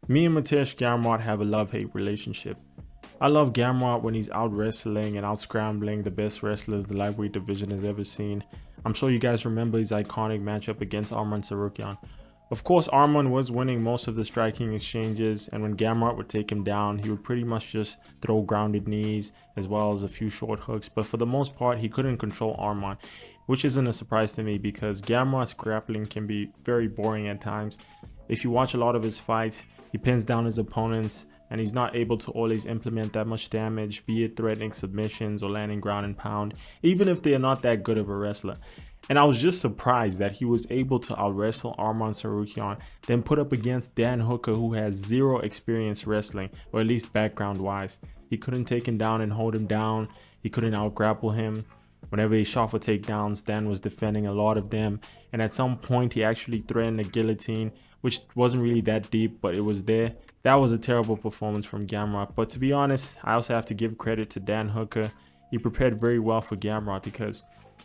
Me and Mateusz Gamrot have a love-hate relationship. I love Gamrot when he's out wrestling and out scrambling the best wrestlers the lightweight division has ever seen. I'm sure you guys remember his iconic matchup against Arman Tsarukyan. Of course, Arman was winning most of the striking exchanges, and when Gamrot would take him down, he would pretty much just throw grounded knees as well as a few short hooks, but for the most part, he couldn't control Arman, which isn't a surprise to me because Gamrot's grappling can be very boring at times. If you watch a lot of his fights, he pins down his opponents and he's not able to always implement that much damage, be it threatening submissions or landing ground and pound, even if they are not that good of a wrestler. And I was just surprised that he was able to out-wrestle Arman Tsarukyan, then put up against Dan Hooker, who has zero experience wrestling, or at least background-wise. He couldn't take him down and hold him down. He couldn't out-grapple him. Whenever he shot for takedowns, Dan was defending a lot of them. And at some point, he actually threatened a guillotine, which wasn't really that deep, but it was there. That was a terrible performance from Gamrot. But to be honest, I also have to give credit to Dan Hooker. He prepared very well for Gamrot because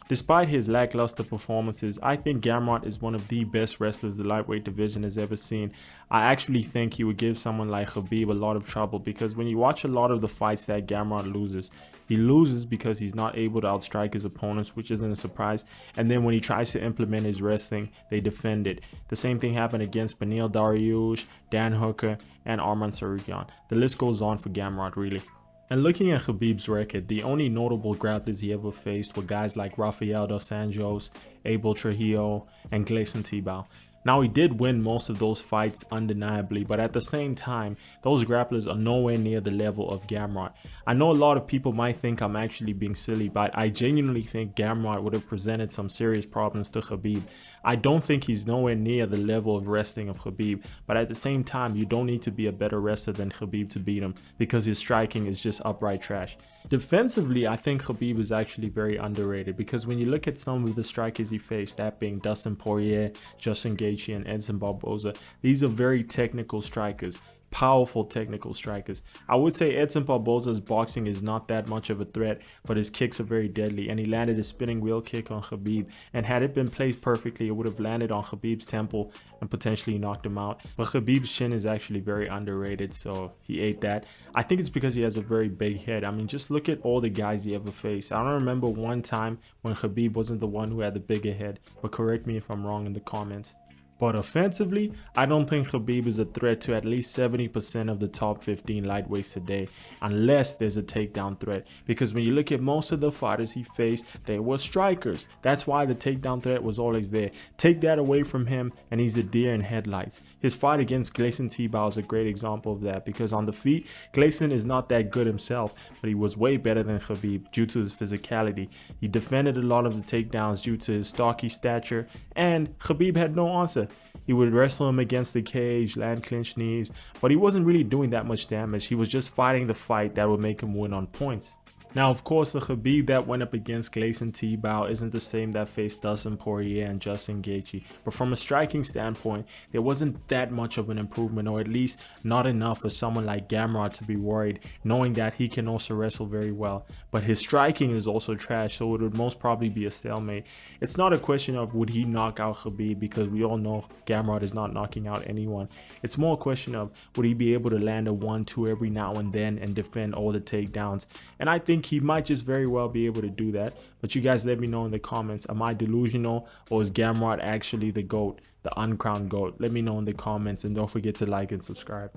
despite his lackluster performances, I think Gamrot is one of the best wrestlers the lightweight division has ever seen. I actually think he would give someone like Khabib a lot of trouble because when you watch a lot of the fights that Gamrot loses, he loses because he's not able to outstrike his opponents, which isn't a surprise. And then when he tries to implement his wrestling, they defend it. The same thing happened against Beneil Dariush, Dan Hooker, and Arman Tsarukyan. The list goes on for Gamrot, really. And looking at Khabib's record, the only notable grapplers he ever faced were guys like Rafael dos Anjos, Abel Trujillo, and Gleison Tibau. Now, he did win most of those fights undeniably, but at the same time, those grapplers are nowhere near the level of Gamrot. I know a lot of people might think I'm actually being silly, but I genuinely think Gamrot would have presented some serious problems to Khabib. I don't think he's nowhere near the level of wrestling of Khabib, but at the same time, you don't need to be a better wrestler than Khabib to beat him because his striking is just upright trash. Defensively, I think Khabib is actually very underrated because when you look at some of the strikers he faced, that being Dustin Poirier, Justin Gaethje, and Edson Barboza, these are very technical strikers. Powerful technical strikers. I would say Edson Barboza's boxing is not that much of a threat, but his kicks are very deadly, and he landed a spinning wheel kick on Khabib, and had it been placed perfectly, it would have landed on Khabib's temple and potentially knocked him out. But Khabib's chin is actually very underrated, so he ate that. I think it's because he has a very big head. I mean, just look at all the guys he ever faced. I don't remember one time when Khabib wasn't the one who had the bigger head, but correct me if I'm wrong in the comments. But offensively, I don't think Khabib is a threat to at least 70% of the top 15 lightweights today, unless there's a takedown threat. Because when you look at most of the fighters he faced, they were strikers. That's why the takedown threat was always there. Take that away from him and he's a deer in headlights. His fight against Gleison Tibau is a great example of that, because on the feet, Gleison is not that good himself, but he was way better than Khabib due to his physicality. He defended a lot of the takedowns due to his stocky stature, and Khabib had no answer. He would wrestle him against the cage, land clinch knees, but he wasn't really doing that much damage. He was just fighting the fight that would make him win on points. Now, of course, the Khabib that went up against Gleison Tibau isn't the same that faced Dustin Poirier and Justin Gaethje, but from a striking standpoint, there wasn't that much of an improvement, or at least not enough for someone like Gamrot to be worried, knowing that he can also wrestle very well. But his striking is also trash, so it would most probably be a stalemate. It's not a question of would he knock out Khabib, because we all know Gamrot is not knocking out anyone. It's more a question of would he be able to land a 1-2 every now and then and defend all the takedowns. And I think he might just very well be able to do that. But you guys let me know in the comments, am I delusional, or is Gamrot actually the GOAT, the uncrowned GOAT? Let me know in the comments, and don't forget to like and subscribe.